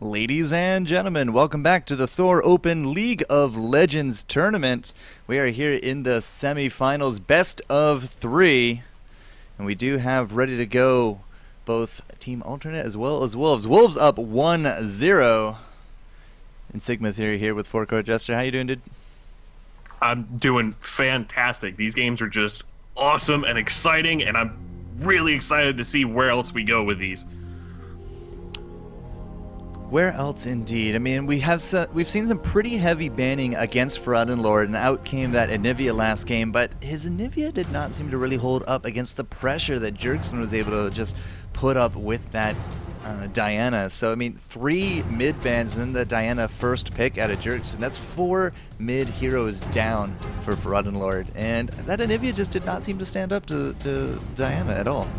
Ladies and gentlemen, welcome back to the Thor Open League of Legends tournament. We are here in the semifinals, best of 3, and we do have ready to go both Team Alternate as well as Wolves. Wolves up 1-0. And Sigma Theory here with FourCourtJester. How you doing, dude? I'm doing fantastic. These games are just awesome and exciting, and I'm really excited to see where else we go with these. Where else, indeed? I mean, we've seen some pretty heavy banning against Forgotten Lord, and out came that Anivia last game, but his Anivia did not seem to really hold up against the pressure that Jerkson was able to just put up with that Diana. So, I mean, 3 mid bans and then the Diana first pick out of Jerkson. That's 4 mid heroes down for Forgotten Lord, and that Anivia just did not seem to stand up to Diana at all.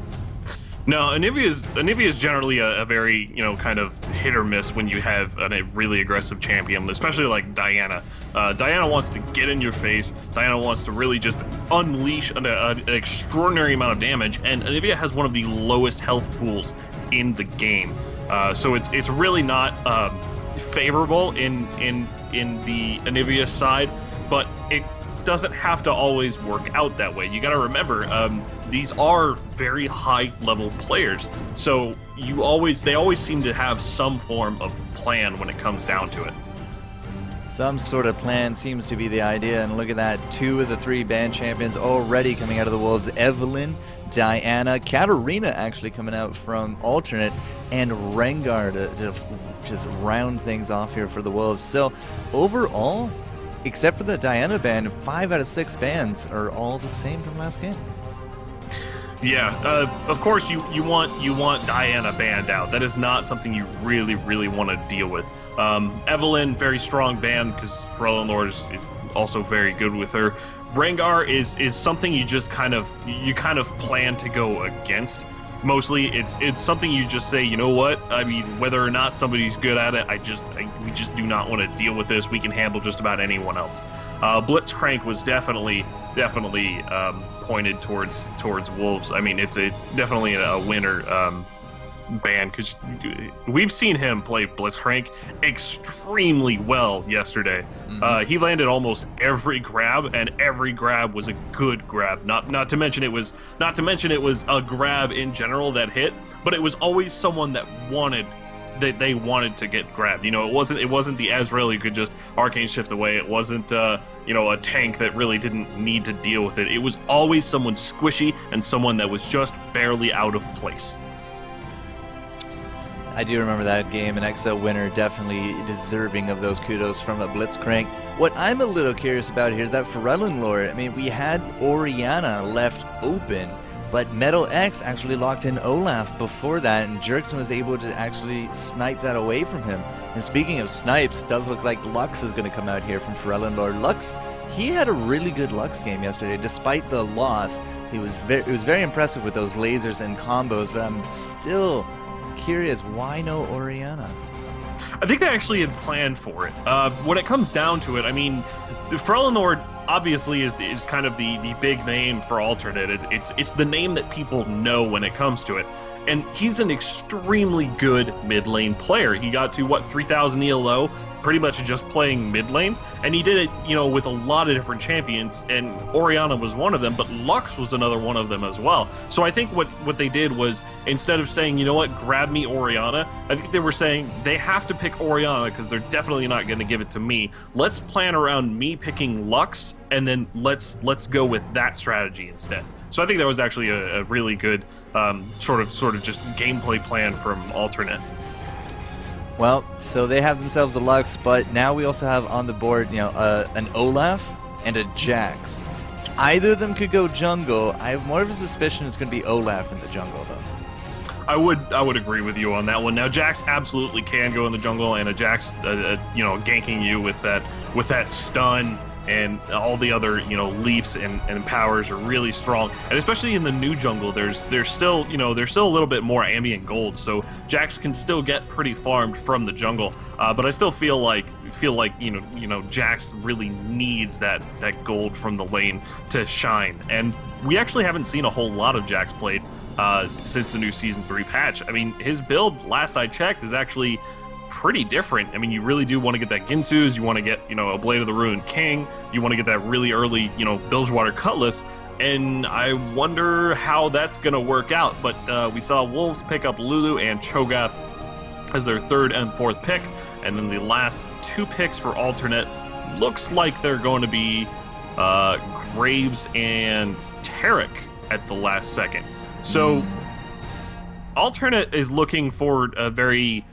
No, Anivia is generally a very, kind of hit or miss when you have a really aggressive champion, especially like Diana. Diana wants to get in your face. Diana wants to really just unleash an extraordinary amount of damage, and Anivia has one of the lowest health pools in the game. So it's really not favorable in the Anivia side, but it doesn't have to always work out that way. You got to remember, these are very high level players, so they always seem to have some form of plan when it comes down to it. Some sort of plan seems to be the idea, and look at that, 2 of the 3 band champions already coming out of the Wolves. Evelyn, Diana, Katarina actually coming out from Alternate, and Rengar to just round things off here for the Wolves. So overall, except for the Diana ban, 5 out of 6 bans are all the same from last game. Yeah, of course you want Diana banned out. That is not something you really want to deal with. Evelyn, very strong ban because Forgotten Lord is also very good with her. Rengar is something you just kind of plan to go against. Mostly, it's something you just say, you know what? I mean, whether or not somebody's good at it, we just do not want to deal with this. We can handle just about anyone else. Blitzcrank was definitely pointed towards Wolves. I mean, it's definitely a winner ban because we've seen him play Blitzcrank extremely well yesterday. He landed almost every grab, and every grab was a good grab. Not to mention it was a grab in general that hit, but it was always someone that they wanted to get grabbed. It wasn't the Azrael who could just arcane shift away. It wasn't a tank that really didn't need to deal with it. It was always someone squishy and someone that was just barely out of place. I do remember that game, an XL winner, definitely deserving of those kudos from a Blitzcrank. What I'm a little curious about here is that Forgotten Lord, I mean, we had Orianna left open, but Metal X actually locked in Olaf before that, and Jerkson was able to actually snipe that away from him. And speaking of snipes, does look like Lux is going to come out here from Forgotten Lord. Lux, he had a really good Lux game yesterday, despite the loss. It was very impressive with those lasers and combos, but I'm still curious, why no Orianna? I think they actually had planned for it. When it comes down to it, I mean, Forgotten Lord obviously is kind of the big name for Alternate. It's the name that people know when it comes to it. And he's an extremely good mid lane player. He got to, 3,000 ELO, pretty much just playing mid lane. And he did it, with a lot of different champions, and Orianna was one of them, but Lux was another one of them as well. So I think what they did was, instead of saying, you know what, grab me Orianna, I think they were saying they have to pick Orianna because they're definitely not going to give it to me. Let's plan around me picking Lux, and then let's go with that strategy instead. So I think that was actually a really good sort of just gameplay plan from Alternate. Well, so they have themselves a Lux, but now we also have on the board, an Olaf and a Jax. Either of them could go jungle. I have more of a suspicion it's going to be Olaf in the jungle, though. I would agree with you on that one. Now, Jax absolutely can go in the jungle, and a Jax, ganking you with that stun and all the other leaps and powers are really strong, and especially in the new jungle there's still a little bit more ambient gold, so Jax can still get pretty farmed from the jungle, but I still feel like Jax really needs that gold from the lane to shine, and we actually haven't seen a whole lot of Jax played since the new Season 3 patch. I mean, his build, last I checked, is actually pretty different. I mean, you really do want to get that Ginsu's, you want to get, a Blade of the Ruined King, you want to get that really early, Bilgewater Cutlass, and I wonder how that's going to work out. But we saw Wolves pick up Lulu and Cho'Gath as their third and fourth pick, and then the last 2 picks for alternate looks like they're going to be Graves and Tarek at the last second. So alternate is looking for a very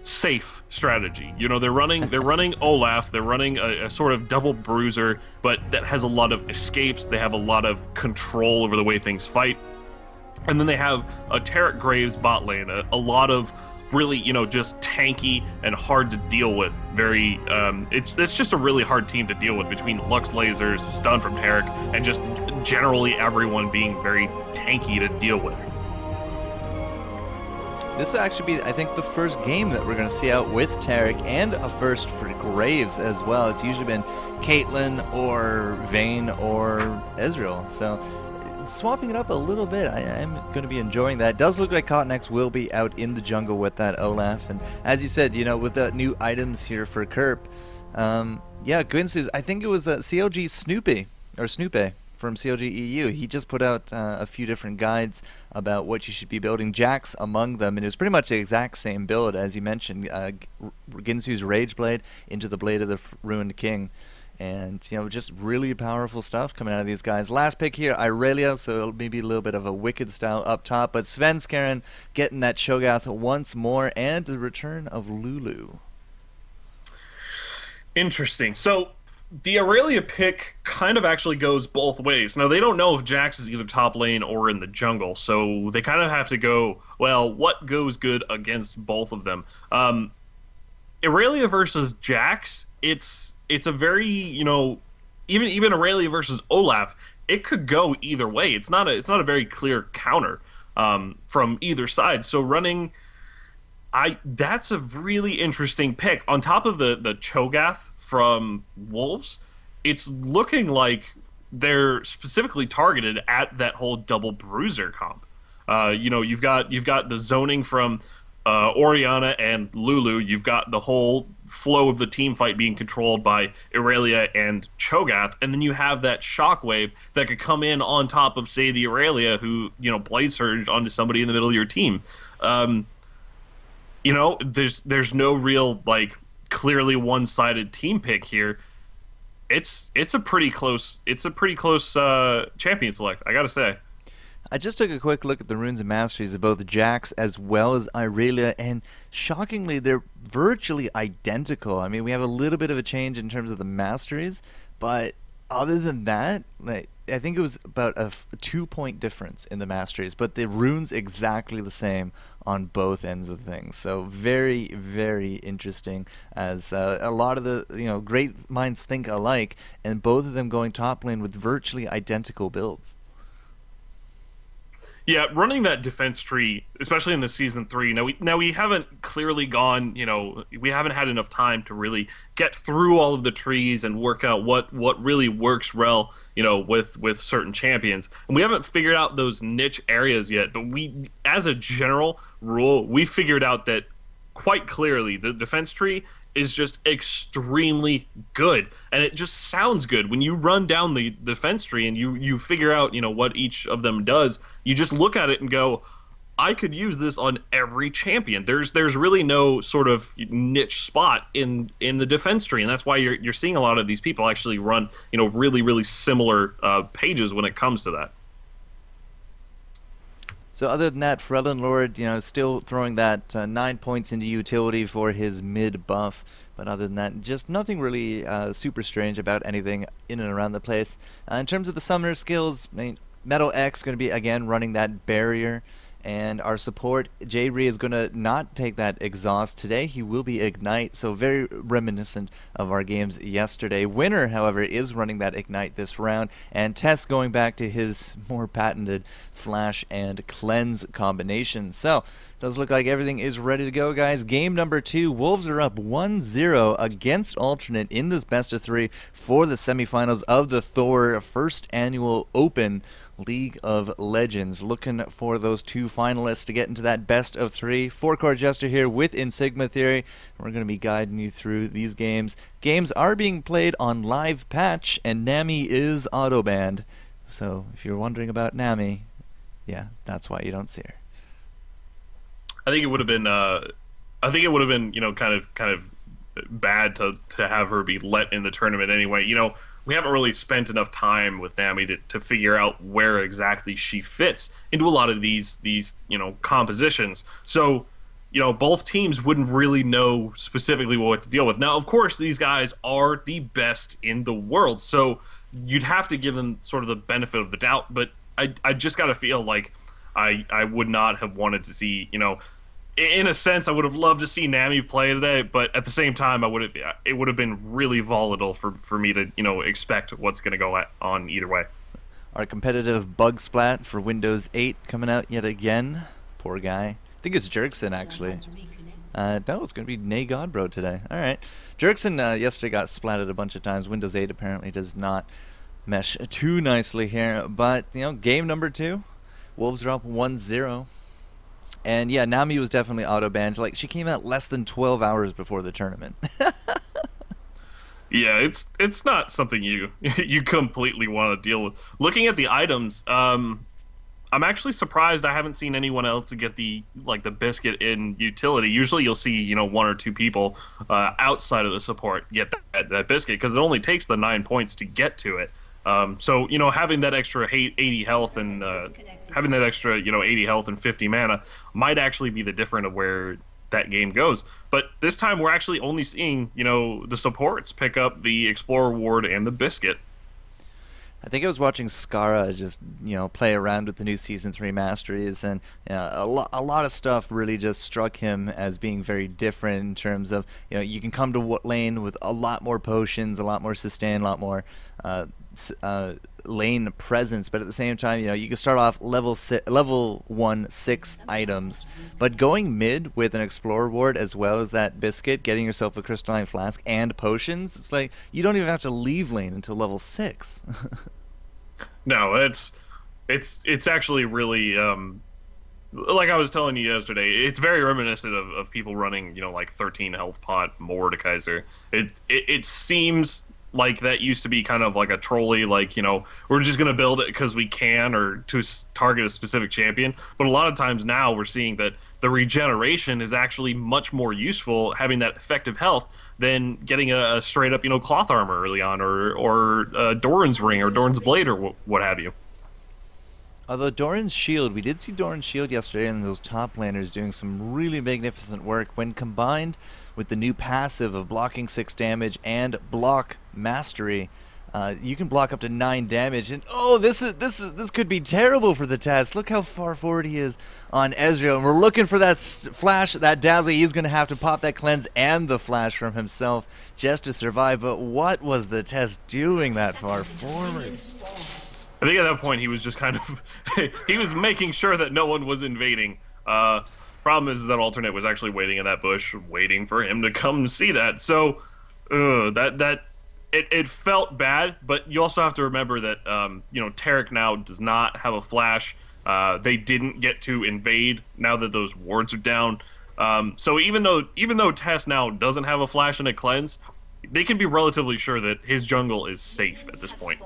safe strategy. They're running Olaf, they're running a sort of double bruiser, but that has a lot of escapes. They have a lot of control over the way things fight. And then they have a Tarek Graves bot lane, a lot of really, just tanky and hard to deal with. Very, it's just a really hard team to deal with between Lux lasers, stun from Tarek, and just generally everyone being very tanky to deal with. This will actually be, I think, the first game that we're going to see out with Tarek, and a first for Graves as well. It's usually been Caitlyn or Vayne or Ezreal, so swapping it up a little bit, I am going to be enjoying that. It does look like Cotton will be out in the jungle with that Olaf, and as you said, with the new items here for Kerp, yeah, Gwynsu's, I think it was CLG Snoopy from CLG EU. He just put out a few different guides about what you should be building, Jax among them, and it was pretty much the exact same build as you mentioned, Ginsu's Rage Blade into the Blade of the Ruined King. And, just really powerful stuff coming out of these guys. Last pick here, Irelia, so maybe a little bit of a Wicked style up top. But Svenskeren getting that Cho'Gath once more, and the return of Lulu. Interesting. So the Aurelia pick kind of actually goes both ways. Now, they don't know if Jax is either top lane or in the jungle, so they kind of have to go, well, what goes good against both of them? Aurelia versus Jax, it's a very, even Aurelia versus Olaf, it could go either way. It's not a very clear counter from either side. So that's a really interesting pick. On top of the Cho'Gath from Wolves, it's looking like they're specifically targeted at that whole double bruiser comp. You've got the zoning from Orianna and Lulu. You've got the whole flow of the team fight being controlled by Aurelia and Cho'Gath, and then you have that shockwave that could come in on top of, say, the Aurelia, who Blade Surge onto somebody in the middle of your team. There's no real clearly one-sided team pick here. It's a pretty close champion select, I gotta say. I just took a quick look at the runes and masteries of both Jax as well as Irelia, and shockingly, they're virtually identical. I mean, we have a little bit of a change in terms of the masteries, but other than that, I think it was about a 2-point difference in the masteries, but the runes exactly the same on both ends of things. So very, very interesting, as a lot of the great minds think alike, and both of them going top lane with virtually identical builds. Yeah, running that defense tree, especially in the Season 3, now we haven't clearly gone, we haven't had enough time to really get through all of the trees and work out what really works well, with certain champions. And we haven't figured out those niche areas yet, but we, as a general rule, we figured out that quite clearly the defense tree is just extremely good, and it just sounds good when you run down the defense tree and you figure out what each of them does. You just look at it and go, I could use this on every champion. There's really no sort of niche spot in the defense tree, and that's why you're seeing a lot of these people actually run really similar pages when it comes to that. So other than that, Freljord Lord, still throwing that 9 points into utility for his mid buff. But other than that, just nothing really super strange about anything in and around the place. In terms of the summoner skills, Metal X going to be, again, running that barrier. And our support, J-Ree, is going to not take that exhaust today. He will be Ignite, so very reminiscent of our games yesterday. Winner, however, is running that Ignite this round. And Tess going back to his more patented Flash and Cleanse combination. So, does look like everything is ready to go, guys. Game number 2, Wolves are up 1-0 against Alternate in this best-of-3 for the semifinals of the Thor first annual Open League of Legends. Looking for those 2 finalists to get into that best of 3. FourCourtJester here with Insigma Theory. We're going to be guiding you through these games. Games are being played on live patch, and Nami is auto-banned. So if you're wondering about Nami, yeah, that's why you don't see her. I think it would have been, you know, kind of bad to have her be let in the tournament anyway. You know, we haven't really spent enough time with Nami to figure out where exactly she fits into a lot of these you know, compositions. So, you know, both teams wouldn't really know specifically what to deal with. Now, of course, these guys are the best in the world, so you'd have to give them sort of the benefit of the doubt. But I just gotta feel like I would not have wanted to see, you know, in a sense, I would have loved to see Nami play today, but at the same time, it would have been really volatile for me to, you know, expect what's going to go on either way. Our competitive bug splat for Windows 8 coming out yet again. Poor guy. I think it's Jerkson, actually. No, it's going to be Nay Godbro today. All right. Jerkson yesterday got splatted a bunch of times. Windows 8 apparently does not mesh too nicely here, but, you know, game number 2. Wolves drop 1-0. And yeah, Nami was definitely auto-banned. Like, she came out less than 12 hours before the tournament. Yeah, it's not something you completely want to deal with. Looking at the items, I'm actually surprised I haven't seen anyone else get the biscuit in utility. Usually you'll see, you know, 1 or 2 people outside of the support get that biscuit, because it only takes the 9 points to get to it. So, you know, having that extra 80 health and having that extra, you know, 80 health and 50 mana might actually be the difference of where that game goes. But this time we're actually only seeing, you know, the supports pick up the Explorer Ward and the biscuit. I think I was watching Skara just, you know, play around with the new Season 3 masteries, and a lot of stuff really just struck him as being very different in terms of, you know, you can come to lane with a lot more potions, a lot more sustain, a lot more lane presence, but at the same time, you know, you can start off level 1 6 items, but going mid with an Explorer Ward as well as that biscuit, getting yourself a crystalline flask and potions, it's like you don't even have to leave lane until level 6. No, it's actually really like I was telling you yesterday, it's very reminiscent of people running, you know, like 13 health pot Mordekaiser. It seems like that used to be kind of like a trolley, like, you know, we're just going to build it because we can, or to target a specific champion. But a lot of times now we're seeing that the regeneration is actually much more useful, having that effective health, than getting a straight up, you know, cloth armor early on, or Doran's ring or Doran's blade, or what have you. Although Doran's shield, we did see Doran's shield yesterday, and those top laners doing some really magnificent work when combined with the new passive of blocking 6 damage and block mastery. You can block up to 9 damage, and oh, this could be terrible for the test. Look how far forward he is on Ezreal, and we're looking for that flash, that dazzle. He's going to have to pop that cleanse and the flash from himself just to survive. But what was the test doing that far forward? I think at that point he was just kind of he was making sure that no one was invading. Problem is that alternate was actually waiting in that bush, waiting for him to come see that. So it felt bad, but you also have to remember that you know, Taric now does not have a flash. They didn't get to invade now that those wards are down. So even though Tess now doesn't have a flash and a cleanse, they can be relatively sure that his jungle is safe at this point.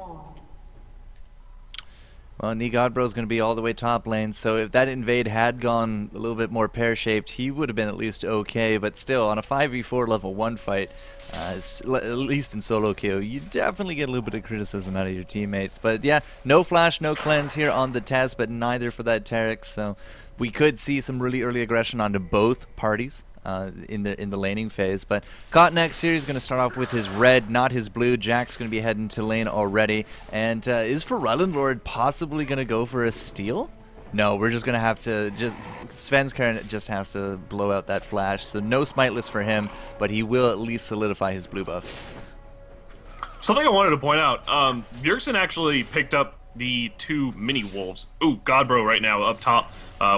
Well, Godbro is going to be all the way top lane, so if that invade had gone a little bit more pear-shaped, he would have been at least okay. But still, on a 5v4 level 1 fight, at least in solo queue, you definitely get a little bit of criticism out of your teammates. But yeah, no flash, no cleanse here on the test, but neither for that Taric, so we could see some really early aggression onto both parties in the laning phase. But Cotton series is going to start off with his red, not his blue. Jack's going to be heading to lane already. And is Lord possibly going to go for a steal? No, we're just going to have to Svenskeren just has to blow out that flash. So no smiteless for him, but he will at least solidify his blue buff. Something I wanted to point out, Bjergsen actually picked up the 2 mini wolves. Ooh, Godbro right now up top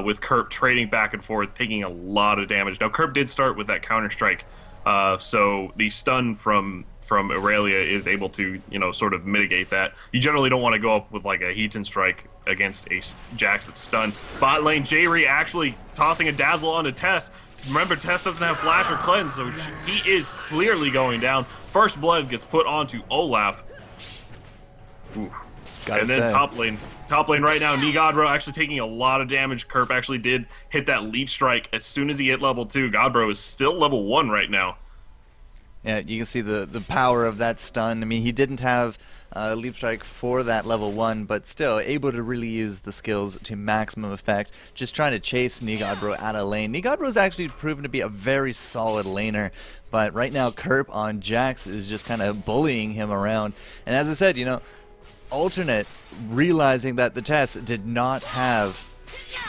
with Kerp trading back and forth, taking a lot of damage. Now Kerp did start with that counter strike So the stun from Aurelia is able to, sort of mitigate that. You generally don't want to go up with like a Heaton Strike against a Jax that's stunned. Bot lane, Jayri actually tossing a Dazzle onto Tess. Remember, Tess doesn't have Flash or Cleanse, so he is clearly going down. First Blood gets put onto Olaf. Ooh. And then top lane right now, Godbro actually taking a lot of damage. Kerp actually did hit that Leap Strike as soon as he hit level 2. Godbro is still level 1 right now. Yeah, you can see the power of that stun. I mean, he didn't have Leap Strike for that level 1, but still able to really use the skills to maximum effect. Just trying to chase Godbro out of lane. Godbro's actually proven to be a very solid laner, but right now Kerp on Jax is just kind of bullying him around. And as I said, Alternate realizing that the Tess did not have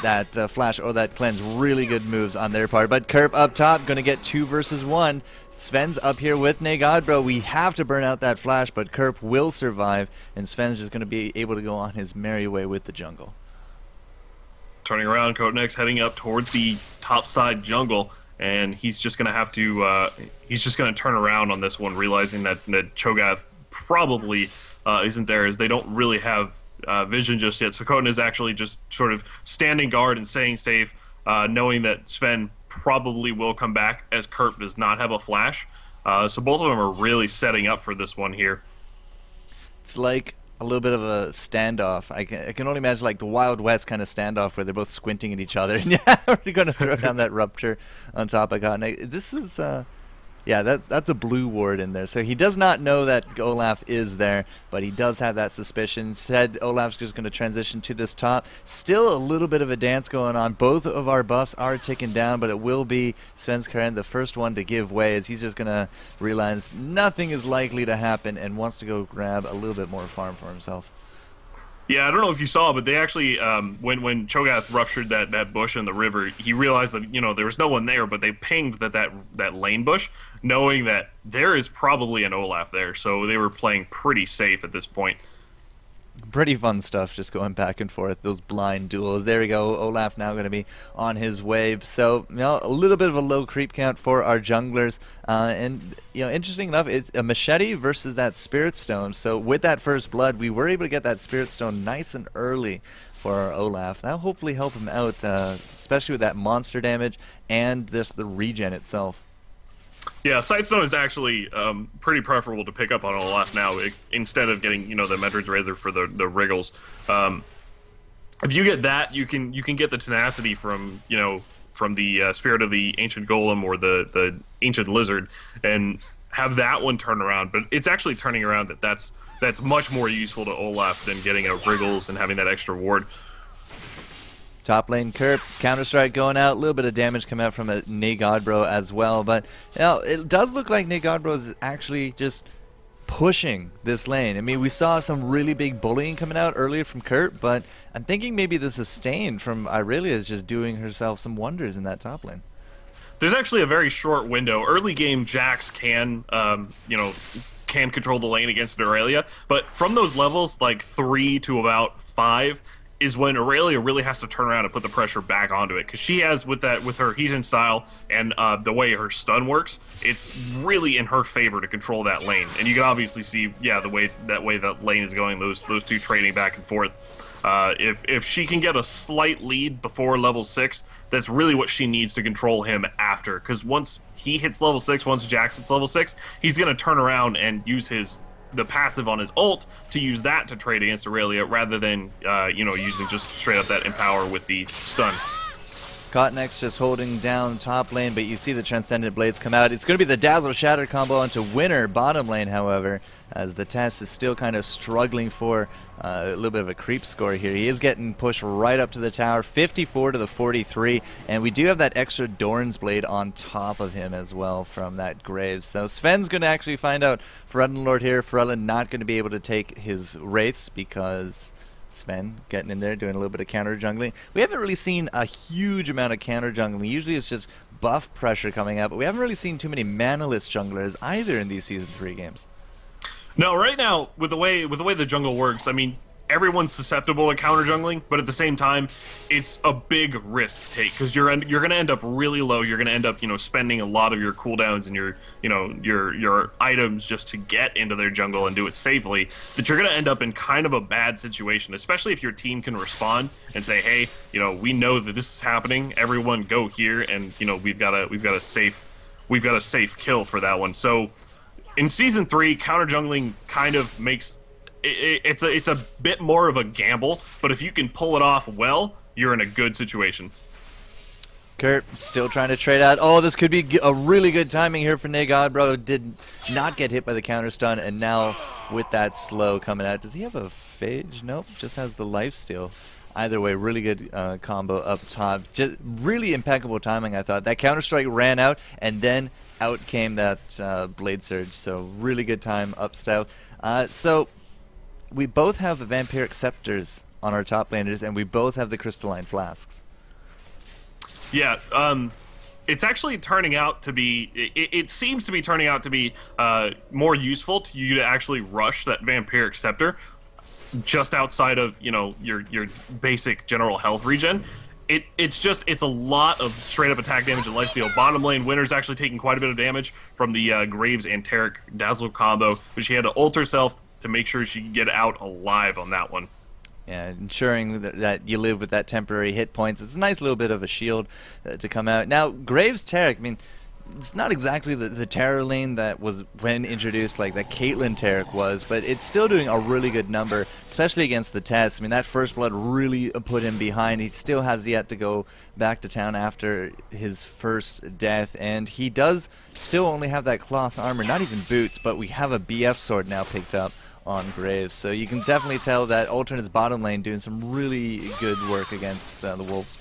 that Flash or that Cleanse, really good moves on their part. But Kerp up top, going to get 2 versus 1. Sven's up here with Godbro. We have to burn out that Flash, but Kerp will survive, and Sven's just going to be able to go on his merry way with the jungle. Turning around, Copenhagen heading up towards the top side jungle, and he's just going to have to, he's just going to turn around on this one, realizing that Cho'Gath probably isn't there, as they don't really have vision just yet. So Copenhagen is actually just sort of standing guard and staying safe, knowing that Sven probably will come back, as Kerp does not have a Flash. So both of them are really setting up for this one here. It's like a little bit of a standoff. I can only imagine like the Wild West kind of standoff where they're both squinting at each other. And yeah, we're going to throw down that Rupture on top of Copenhagen. This is... yeah, that's a blue ward in there. So he does not know that Olaf is there, but he does have that suspicion. Said Olaf's just going to transition to this top. Still a little bit of a dance going on. Both of our buffs are ticking down, but it will be Svenskeren, the first one to give way, as he's just going to realize nothing is likely to happen and wants to go grab a little bit more farm for himself. Yeah, I don't know if you saw, but they actually, when Cho'Gath ruptured that bush in the river, he realized that, there was no one there, but they pinged that lane bush, knowing that there is probably an Olaf there, so they were playing pretty safe at this point. Pretty fun stuff, just going back and forth, those blind duels. There we go, Olaf now going to be on his way. So, a little bit of a low creep count for our junglers. And, interesting enough, it's a machete versus that Spirit Stone. So with that first blood, we were able to get that Spirit Stone nice and early for our Olaf. That'll hopefully help him out, especially with that monster damage and just the regen itself. Yeah, Sightstone is actually pretty preferable to pick up on Olaf now, instead of getting, the Medred's Razor for the Wriggles. If you get that, you can get the tenacity from, from the Spirit of the Ancient Golem or the Ancient Lizard, and have that one turn around. But it's actually turning around that's much more useful to Olaf than getting a Wriggles and having that extra ward. Top lane Kerp, Counter-Strike going out, a little bit of damage coming out from a Godbro as well, but it does look like Godbro is actually just pushing this lane. I mean, we saw some really big bullying coming out earlier from Kerp, but I'm thinking maybe the sustain from Aurelia is just doing herself some wonders in that top lane. There's actually a very short window. Early game, Jax can, can control the lane against Aurelia, but from those levels, like 3 to about 5, is when Aurelia really has to turn around and put the pressure back onto it, because she has, with her Heathen style and the way her stun works, it's really in her favor to control that lane. And you can obviously see, yeah, the way that lane is going, those two trading back and forth. If she can get a slight lead before level 6, that's really what she needs to control him after, because once he hits level 6, once Jax hits level 6, he's going to turn around and use the passive on his ult to use that to trade against Aurelia, rather than using just straight up that empower with the stun. Cotnex just holding down top lane, but you see the Transcendent Blades come out. It's going to be the Dazzle Shatter combo onto Winner bottom lane, however, as the Tess is still kind of struggling for a little bit of a creep score here. He is getting pushed right up to the tower, 54 to the 43, and we do have that extra Dorn's Blade on top of him as well from that Graves. So Sven's going to actually find out Ferelden Lord here. Ferelden not going to be able to take his Wraiths because Sven getting in there, doing a little bit of counter jungling. We haven't really seen a huge amount of counter jungling. Usually it's just buff pressure coming out, but we haven't really seen too many manaless junglers either in these Season 3 games. No, right now, with the way the jungle works, I mean, everyone's susceptible to counter jungling, but at the same time, it's a big risk to take because you're going to end up really low. You're going to end up, spending a lot of your cooldowns and your items just to get into their jungle and do it safely. That you're going to end up in kind of a bad situation, especially if your team can respond and say, "Hey, we know that this is happening. Everyone go here, and we've got a safe kill for that one." So in Season 3, counter jungling kind of makes it's a bit more of a gamble, but if you can pull it off well, you're in a good situation. Kurt still trying to trade out. Oh, this could be a really good timing here for Nigodbro. Did not get hit by the counter stun, and now with that slow coming out. Does he have a phage? Nope, just has the lifesteal. Either way, really good combo up top. Just really impeccable timing, I thought. That counter-strike ran out, and then out came that Blade Surge. So really good time up south. So we both have the Vampiric Scepters on our top laners, and we both have the Crystalline Flasks. Yeah, it's actually turning out to be, it seems to be turning out to be more useful to you to actually rush that Vampiric Scepter just outside of, your basic general health regen. It's a lot of straight up attack damage and lifesteal. Bottom lane, Winter's actually taking quite a bit of damage from the Graves Anteric Dazzle combo, but she had to ult herself to make sure she could get out alive on that one. Yeah, ensuring that you live with that temporary hit points. It's a nice little bit of a shield to come out. Now, Graves Taric, I mean, it's not exactly the Terror lane that was when introduced, like that Caitlyn Taric was, but it's still doing a really good number, especially against the Test. I mean, that first blood really put him behind. He still has yet to go back to town after his first death, and he does still only have that cloth armor, not even boots, but we have a BF sword now picked up on Graves, so you can definitely tell that Alternate's bottom lane doing some really good work against the Wolves.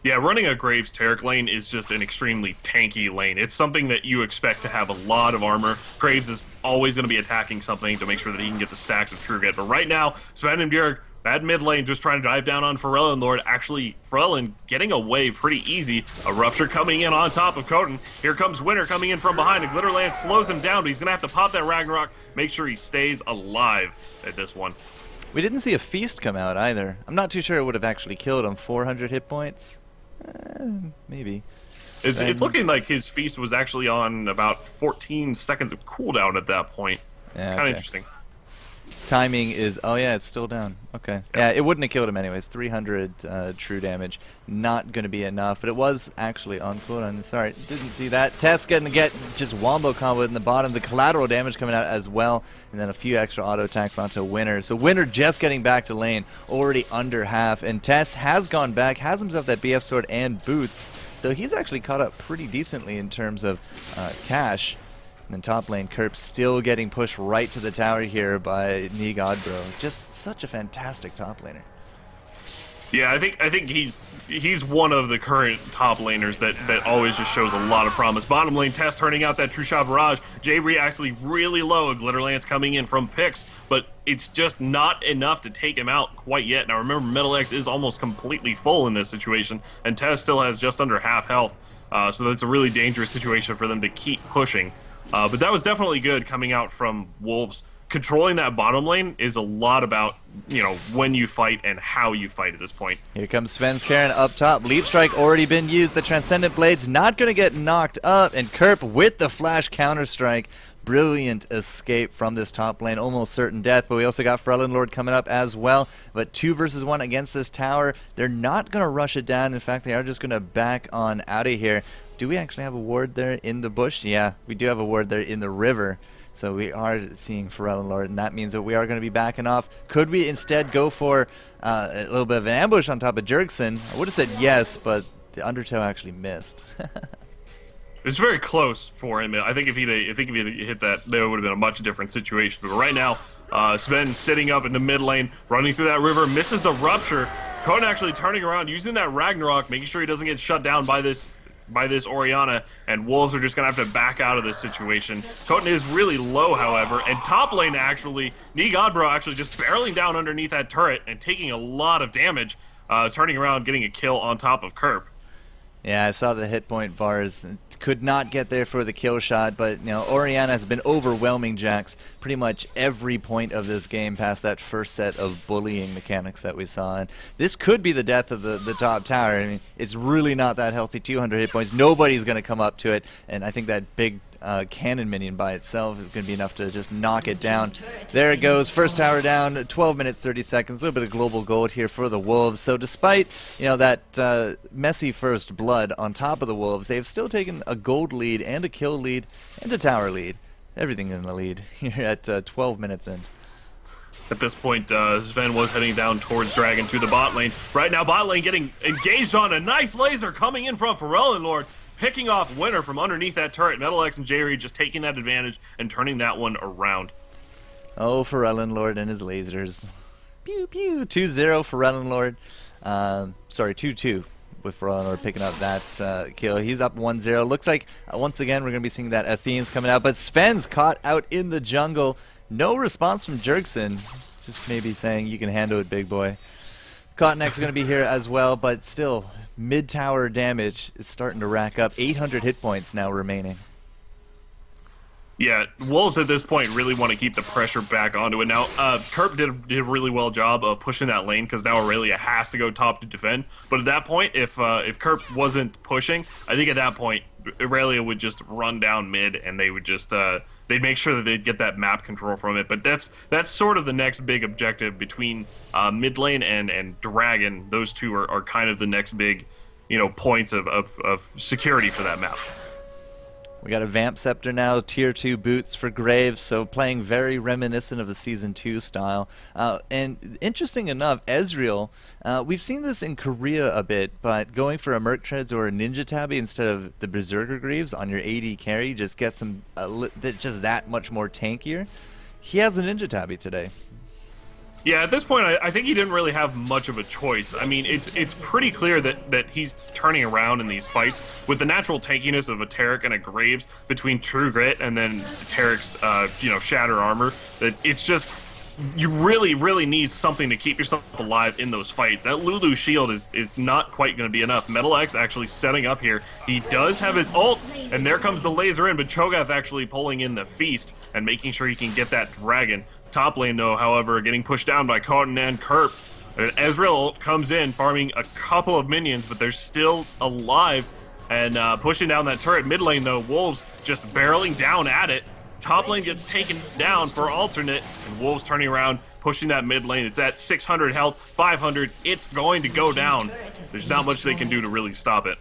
Yeah, running a Graves Taric lane is just an extremely tanky lane. It's something that you expect to have a lot of armor. Graves is always going to be attacking something to make sure that he can get the stacks of True Grit. But right now, Sven and Bjerg, bad mid lane, just trying to dive down on Pharrell Lord. Actually, Pharrell getting away pretty easy. A Rupture coming in on top of Coton. Here comes Winter coming in from behind. A Glitter Lance slows him down, but he's going to have to pop that Ragnarok, make sure he stays alive at this one. We didn't see a Feast come out either. I'm not too sure it would have actually killed him. 400 hit points? Maybe. It's looking like his Feast was actually on about 14 seconds of cooldown at that point. Yeah, kind of interesting. Timing is, oh yeah, it's still down. Okay. Yeah, it wouldn't have killed him anyways. 300 true damage. Not going to be enough, but it was actually on cooldown. Sorry, didn't see that. Tess going to get just wombo combo in the bottom. The collateral damage coming out as well, and then a few extra auto attacks onto Winter. So Winter just getting back to lane, already under half, and Tess has gone back, has himself that BF sword and boots. So he's actually caught up pretty decently in terms of cash. And then top lane, Kerp still getting pushed right to the tower here by Nigodbro. Just such a fantastic top laner. Yeah, I think he's one of the current top laners that always just shows a lot of promise. Bottom lane, Test turning out that True Shot Barrage. Jabri actually really low. A Glitter Lance coming in from Pix, but it's just not enough to take him out quite yet. Now remember, Metal X is almost completely full in this situation, and Test still has just under half health. So that's a really dangerous situation for them to keep pushing. But that was definitely good coming out from Wolves. Controlling that bottom lane is a lot about, when you fight and how you fight at this point. Here comes Sven's Karen up top. Leap Strike already been used. The Transcendent Blade's not going to get knocked up. And Kerp with the Flash Counter-Strike. Brilliant escape from this top lane. Almost certain death. But we also got Freljord Lord coming up as well. But 2 versus 1 against this tower. They're not going to rush it down. In fact, they are just going to back on out of here. Do we actually have a ward there in the bush? Yeah, we do have a ward there in the river. So we are seeing Pharrell Lord, and that means that we are going to be backing off. Could we instead go for a little bit of an ambush on top of Jergson? I would have said yes, but the Undertow actually missed. It's very close for him. I think if he'd hit that, there would have been a much different situation. But right now, Sven sitting up in the mid lane, running through that river, misses the Rupture. Conan actually turning around, using that Ragnarok, making sure he doesn't get shut down by this Orianna, and Wolves are just going to have to back out of this situation. Coton is really low, however, and top lane actually, Nigodbro actually just barreling down underneath that turret and taking a lot of damage, turning around, getting a kill on top of Kerp. Yeah, I saw the hit point bars. Could not get there for the kill shot, but you know, Orianna has been overwhelming Jax pretty much every point of this game past that first set of bullying mechanics that we saw. And this could be the death of the top tower. I mean, it's really not that healthy. 200 hit points. Nobody's going to come up to it, and I think that big cannon minion by itself is going to be enough to just knock it down. There it goes, first tower down, 12 minutes 30 seconds, a little bit of global gold here for the Wolves. So despite, you know, that messy first blood on top of the Wolves, they've still taken a gold lead and a kill lead and a tower lead. Everything in the lead here at 12 minutes in. At this point, Sven was heading down towards Dragon to the bot lane. Right now, bot lane getting engaged on a nice laser coming in from Lord, picking off Winner from underneath that turret. MetalX and J-Reed just taking that advantage and turning that one around. Oh, Lord and his lasers. Pew, pew. 2-0 for Lord. Sorry, 2-2 with Lord picking up that kill. He's up 1-0. Looks like, once again, we're going to be seeing that Athene's coming out. But Sven's caught out in the jungle. No response from Jerkson. Just maybe saying, you can handle it, big boy. Cottonek's going to be here as well, but still, mid-tower damage is starting to rack up. 800 hit points now remaining. Yeah, Wolves at this point really want to keep the pressure back onto it. Now, Kerp did a really well job of pushing that lane because now Aurelia has to go top to defend. But at that point, if Kerp wasn't pushing, I think at that point Aurelia would just run down mid and they would just they'd make sure that they'd get that map control from it. But that's sort of the next big objective between mid lane and Dragon. Those two are kind of the next big, you know, points of security for that map. We got a Vamp Scepter now, tier 2 boots for Graves, so playing very reminiscent of a Season 2 style. And interesting enough, Ezreal, we've seen this in Korea a bit, but going for a Merc Treads or a Ninja Tabby instead of the Berserker Greaves on your AD carry just gets him just that much more tankier. He has a Ninja Tabby today. Yeah, at this point, I think he didn't really have much of a choice. I mean, it's pretty clear that he's turning around in these fights with the natural tankiness of a Taric and a Graves between True Grit and then Taric's, you know, Shatter Armor. That it's just, you really need something to keep yourself alive in those fights. That Lulu shield is not quite going to be enough. MetalX actually setting up here. He does have his ult, and there comes the laser in, but Cho'Gath actually pulling in the Feast and making sure he can get that Dragon. Top lane, though, however, getting pushed down by Cotton and Kerp. Ezreal comes in, farming a couple of minions, but they're still alive and pushing down that turret. Mid lane, though, Wolves just barreling down at it. Top lane gets taken down for alternate, and Wolves turning around, pushing that mid lane. It's at 600 health, 500. It's going to go down. There's not much they can do to really stop it.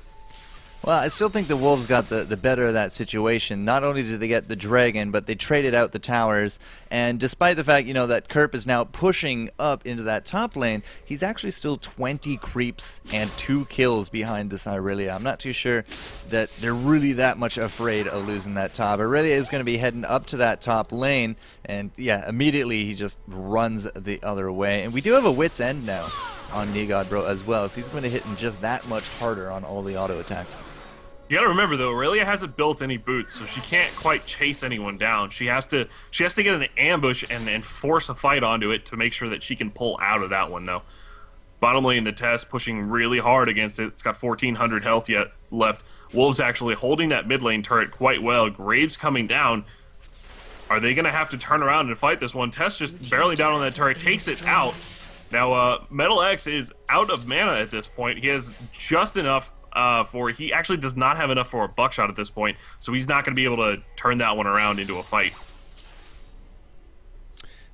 Well, I still think the Wolves got the better of that situation. Not only did they get the Dragon, but they traded out the towers. And despite the fact, you know, that Kerp is now pushing up into that top lane, he's actually still 20 creeps and 2 kills behind this Irelia. I'm not too sure that they're really that much afraid of losing that top. Irelia is going to be heading up to that top lane, and yeah, immediately he just runs the other way. And we do have a Wit's End now on Negod Bro as well, so he's going to hit him just that much harder on all the auto attacks. You gotta remember though, Aurelia hasn't built any boots, so she can't quite chase anyone down. She has to get an ambush and force a fight onto it to make sure that she can pull out of that one though. Bottom lane, the Test pushing really hard against it. It's got 1400 health yet left. Wolves actually holding that mid lane turret quite well. Graves coming down. Are they gonna have to turn around and fight this one? Test just barreling down on that turret, takes it out. Now MetalX is out of mana at this point. He has just enough he actually does not have enough for a buckshot at this point, so he's not going to be able to turn that one around into a fight.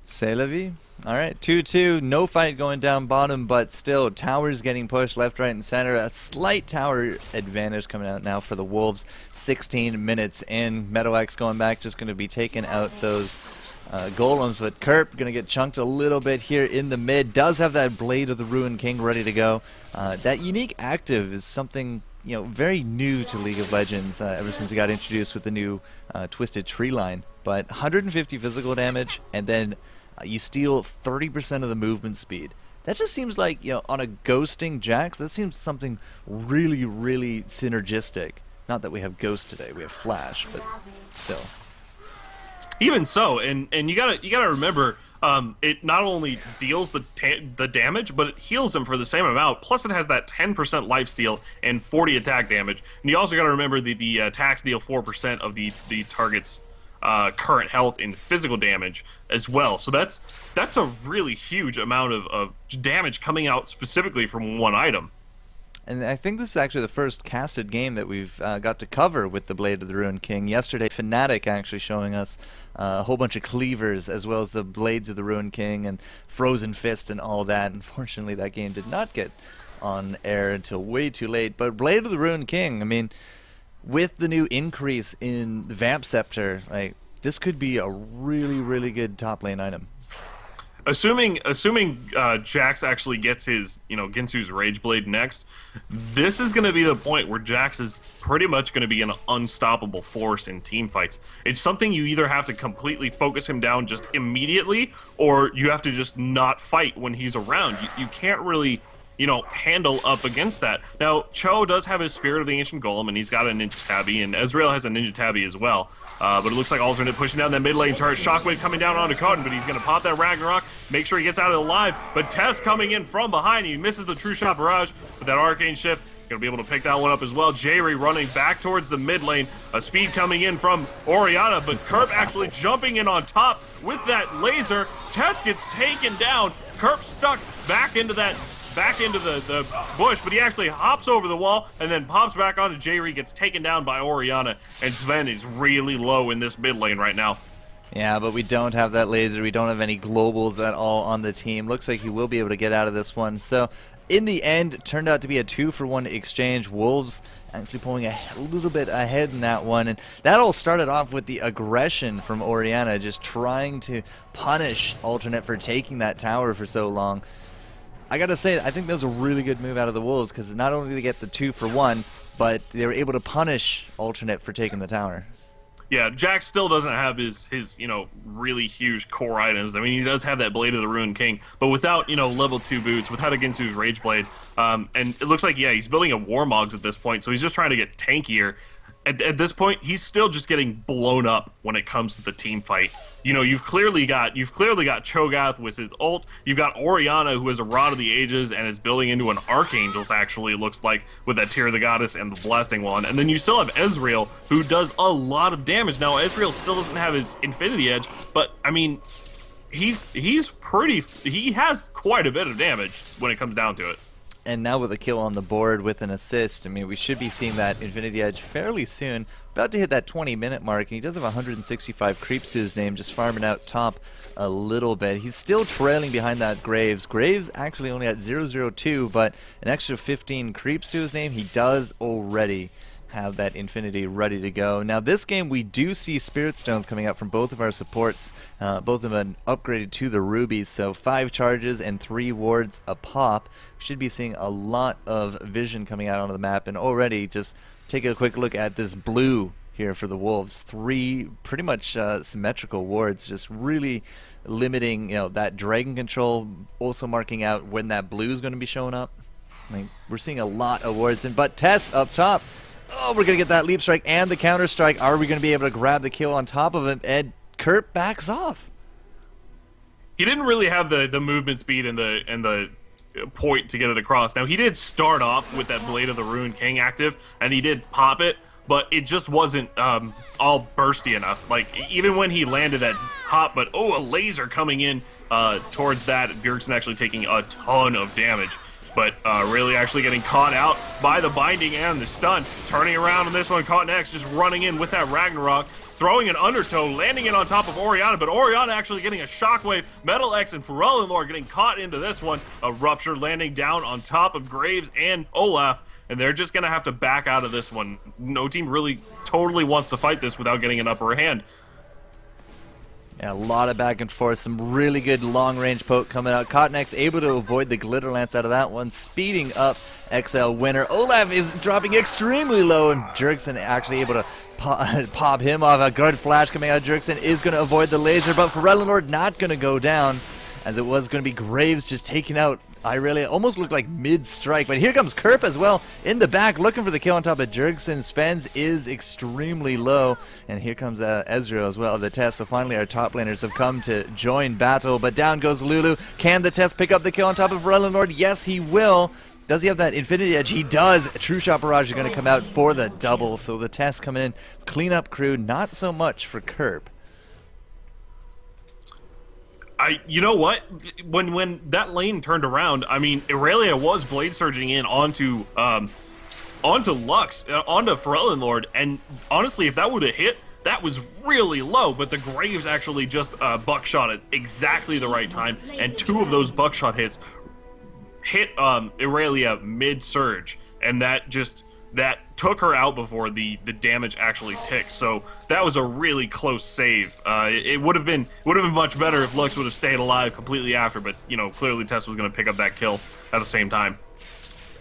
C'est la vie. All right, 2-2, no fight going down bottom, but still towers getting pushed left, right, and center. A slight tower advantage coming out now for the Wolves. 16 minutes in. MetalX going back, just going to be taking out those golems, but Kerp going to get chunked a little bit here in the mid. Does have that Blade of the Ruined King ready to go. That unique active is something, you know, very new to League of Legends ever since it got introduced with the new Twisted Tree line. But 150 physical damage, and then you steal 30% of the movement speed. That just seems like, you know, on a ghosting Jax, that seems something really, really synergistic. Not that we have Ghost today, we have Flash, but still. Even so, and you gotta remember, it not only deals the damage, but it heals them for the same amount. Plus, it has that 10% lifesteal and 40 attack damage. And you also gotta remember the attacks deal 4% of the target's current health and physical damage as well. So that's a really huge amount of damage coming out specifically from one item. And I think this is actually the first casted game that we've got to cover with the Blade of the Ruined King. Yesterday, Fnatic actually showing us a whole bunch of cleavers, as well as the Blades of the Ruined King and Frozen Fist and all that. Unfortunately, that game did not get on air until way too late. But Blade of the Ruined King, I mean, with the new increase in Vamp Scepter, like, this could be a really, really good top lane item. Assuming Jax actually gets his, Ginsu's Rage Blade next, this is going to be the point where Jax is pretty much going to be an unstoppable force in team fights. It's something you either have to completely focus him down just immediately, or you have to just not fight when he's around. You can't really, handle up against that. Now, Cho does have his Spirit of the Ancient Golem, and he's got a Ninja Tabby, and Ezreal has a Ninja Tabby as well. But it looks like Alternate pushing down that mid lane turret. Shockwave coming down onto Cotton, but he's going to pop that Ragnarok, make sure he gets out of it alive. But Tess coming in from behind, he misses the True Shot Barrage, but that Arcane Shift, going to be able to pick that one up as well. Jerry running back towards the mid lane. A speed coming in from Orianna, but Kerp actually jumping in on top with that laser. Tess gets taken down. Kerp stuck back into the bush, but he actually hops over the wall and then pops back onto Jerry, gets taken down by Orianna, and Sven is really low in this mid lane right now. Yeah, but we don't have that laser. We don't have any globals at all on the team. Looks like he will be able to get out of this one. So, in the end, it turned out to be a 2-for-1 exchange. Wolves actually pulling a little bit ahead in that one. And that all started off with the aggression from Orianna, just trying to punish Alternate for taking that tower for so long. I gotta say, I think that was a really good move out of the Wolves, because not only did they get the 2-for-1, but they were able to punish Alternate for taking the tower. Yeah, Jax still doesn't have his really huge core items. I mean, he does have that Blade of the Ruined King, but without, level 2 boots, without Ginsu's Rage Blade, and it looks like, yeah, he's building a Warmogs at this point, so he's just trying to get tankier. At this point, he's still just getting blown up when it comes to the team fight. You've clearly got Cho'Gath with his ult. You've got Orianna, who has a Rod of the Ages and is building into an Archangels, actually, it looks like, with that Tear of the Goddess and the Blasting One. And then you still have Ezreal, who does a lot of damage. Now, Ezreal still doesn't have his Infinity Edge, but, I mean, he has quite a bit of damage when it comes down to it. And now with a kill on the board with an assist, I mean, we should be seeing that Infinity Edge fairly soon. About to hit that 20-minute mark, and he does have 165 creeps to his name, just farming out top a little bit. He's still trailing behind that Graves. Graves actually only at 002, but an extra 15 creeps to his name. He does already have that Infinity ready to go. Now this game we do see Spirit Stones coming out from both of our supports. Both of them upgraded to the Rubies, so 5 charges and 3 wards a pop. We should be seeing a lot of vision coming out onto the map, and already just take a quick look at this blue here for the Wolves. 3 pretty much symmetrical wards, just really limiting that dragon control, also marking out when that blue is going to be showing up. I mean, we're seeing a lot of wards, but Tess up top. Oh, we're going to get that leap strike and the counter strike. Are we going to be able to grab the kill on top of him? And Kurt backs off. He didn't really have the movement speed and the point to get it across. Now, he did start off with that Blade of the Ruined King active, and he did pop it, but it just wasn't all bursty enough. Like, even when he landed that hop, but a laser coming in towards that, Bjergsen actually taking a ton of damage. But really actually getting caught out by the binding and the stun. Turning around on this one, Cotton X just running in with that Ragnarok, throwing an Undertow, landing it on top of Orianna, but Orianna actually getting a Shockwave. Metal X and Pharrell getting caught into this one. A Rupture landing down on top of Graves and Olaf, and they're just going to have to back out of this one. No team really totally wants to fight this without getting an upper hand. Yeah, a lot of back and forth, some really good long-range poke coming out. Cotton X able to avoid the Glitter Lance out of that one, speeding up XL winner. Olaf is dropping extremely low, and Bjergsen actually able to pop him off. A good flash coming out. Bjergsen is going to avoid the laser, but Pharrell not going to go down. as it was going to be Graves just taking out Irelia. Almost looked like mid-strike, but here comes Kerp as well in the back, looking for the kill on top of Jurgensen. Sven's is extremely low, and here comes Ezreal as well, the test. So finally our top laners have come to join battle, but down goes Lulu. Can the test pick up the kill on top of Forellan Lord? Yes, he will. Does he have that Infinity Edge? He does. True Shot Barrage is going to come out for the double, so the test coming in. Clean up crew, not so much for Kerp. You know what? When that lane turned around, I mean, Irelia was blade surging in onto Lux, onto Forellan Lord, and honestly, if that would have hit, that was really low. But the Graves actually just buckshot at exactly the right time, and 2 of those buckshot hits hit Irelia mid surge, and that took her out before the damage actually ticked. So that was a really close save. It would have been much better if Lux would have stayed alive completely after, but you know, clearly Tess was going to pick up that kill at the same time.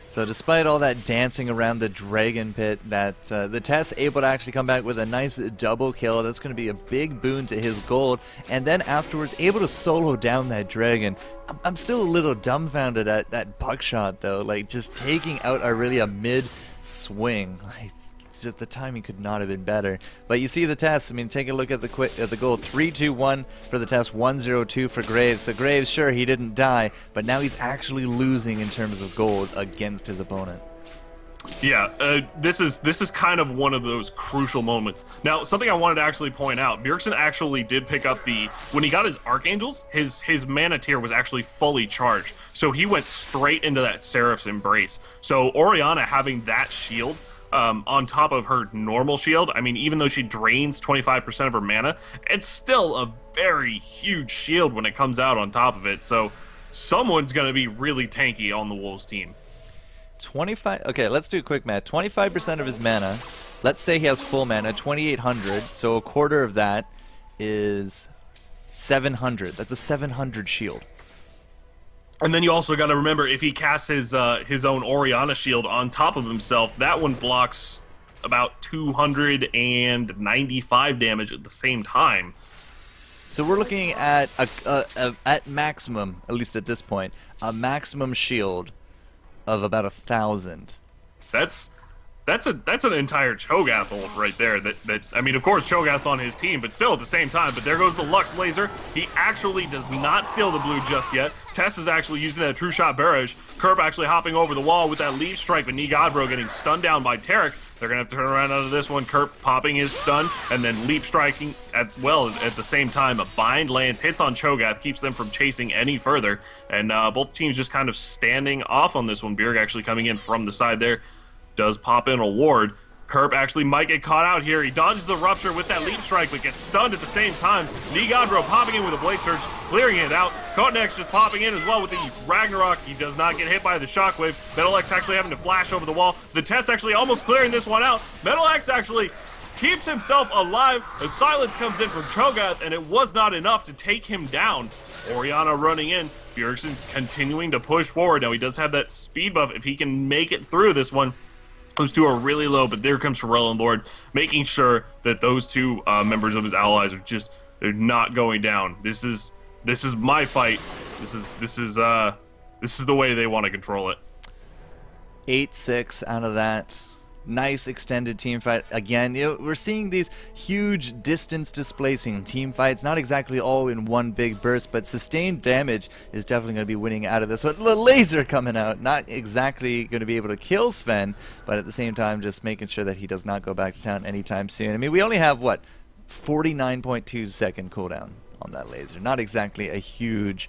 So despite all that dancing around the Dragon Pit, that the Tess able to actually come back with a nice double kill. That's going to be a big boon to his gold, and then afterwards able to solo down that dragon. I'm still a little dumbfounded at that buckshot though, like just taking out Irelia mid swing. It's just the timing could not have been better. But you see the test. I mean, take a look at the goal. 3-2-1 for the test. 1-0-2 for Graves. So Graves, sure, he didn't die, but now he's actually losing in terms of gold against his opponent. Yeah, this is kind of one of those crucial moments. Now, something I wanted to actually point out, Bjergsen actually did pick up when he got his Archangels, his mana tier was actually fully charged. So he went straight into that Seraph's Embrace. So Orianna having that shield on top of her normal shield, I mean, even though she drains 25% of her mana, it's still a very huge shield when it comes out on top of it. So someone's going to be really tanky on the Wolves team. 25. Okay, let's do a quick math. 25% of his mana. Let's say he has full mana, 2,800. So a quarter of that is 700. That's a 700 shield. And then you also got to remember, if he casts his own Orianna shield on top of himself, that one blocks about 295 damage at the same time. So we're looking at at maximum, at least at this point, a maximum shield of about 1,000. That's an entire Cho'Gath ult right there. That I mean, of course, Cho'Gath's on his team, but still at the same time. But there goes the Lux laser. He actually does not steal the blue just yet. Tess is actually using that True Shot Barrage. Kerp actually hopping over the wall with that Leap Strike, but Nigadbro getting stunned down by Taric. They're going to have to turn around out of this one. Kerp popping his stun and then Leap Striking at the same time. A bind lands, hits on Cho'Gath, keeps them from chasing any further. And both teams just kind of standing off on this one. Bjerg actually coming in from the side there. Does pop in a ward. Kerp actually might get caught out here. He dodges the Rupture with that Leap Strike, but gets stunned at the same time. Nigadbro popping in with a Blade Surge, clearing it out. Kotenex just popping in as well with the Ragnarok. He does not get hit by the Shockwave. Metalex actually having to flash over the wall. The Test actually almost clearing this one out. Metalex actually keeps himself alive. A silence comes in from Cho'Gath, and it was not enough to take him down. Orianna running in. Bjergsen continuing to push forward. Now he does have that speed buff if he can make it through this one. Those two are really low, but there comes Forellan Lord, making sure that those two members of his allies are they're not going down. This is my fight. This is the way they want to control it. 8-6 out of that. Nice extended team fight. Again, we're seeing these huge distance displacing team fights, not exactly all in one big burst, but sustained damage is definitely going to be winning out of this one. The laser coming out, not exactly going to be able to kill Sven, but at the same time just making sure that he does not go back to town anytime soon. I mean, we only have, what, 49.2 second cooldown on that laser. Not exactly a huge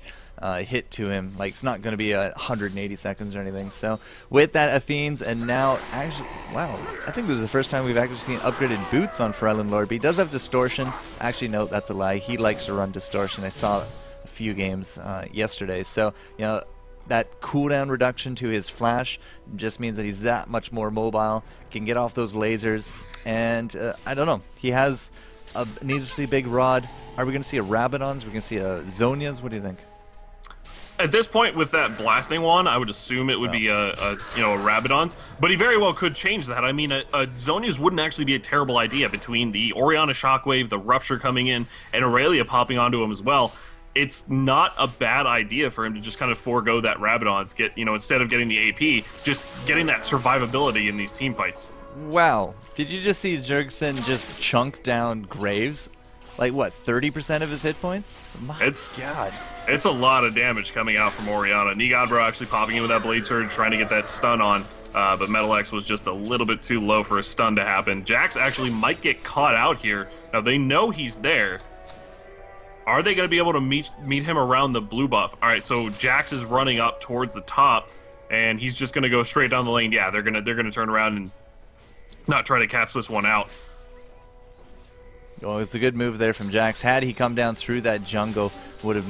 hit to him. Like, it's not going to be 180 seconds or anything. So with that, Athenes, and now actually, wow, I think this is the first time we've actually seen upgraded boots on Forellan Lord, but he does have distortion. Actually, no, that's a lie. He likes to run distortion. I saw a few games yesterday. So, you know, that cooldown reduction to his flash just means that he's that much more mobile, can get off those lasers, and I don't know, he has a needlessly big rod. Are we going to see a Rabadons? We're going to see a Zhonya's? What do you think? At this point, with that blasting one, I would assume it would be a Rabadon's, but he very well could change that. I mean, a Zhonya's wouldn't actually be a terrible idea between the Orianna Shockwave, the Rupture coming in, and Aurelia popping onto him as well. it's not a bad idea for him to just kind of forego that Rabadon's, get, instead of getting the AP, just getting that survivability in these team fights. Wow. Did you just see Jurgsen just chunk down Graves? Like, what, 30% of his hit points? My God. It's a lot of damage coming out from Orianna. Nigodbro actually popping in with that Blade Surge, trying to get that stun on. But Metal X was just a little bit too low for a stun to happen. Jax actually might get caught out here. Now, they know he's there. Are they going to be able to meet him around the blue buff? All right, so Jax is running up towards the top, and he's just going to go straight down the lane. Yeah, they're gonna turn around and not try to catch this one out. Well, it's a good move there from Jax. Had he come down through that jungle, would have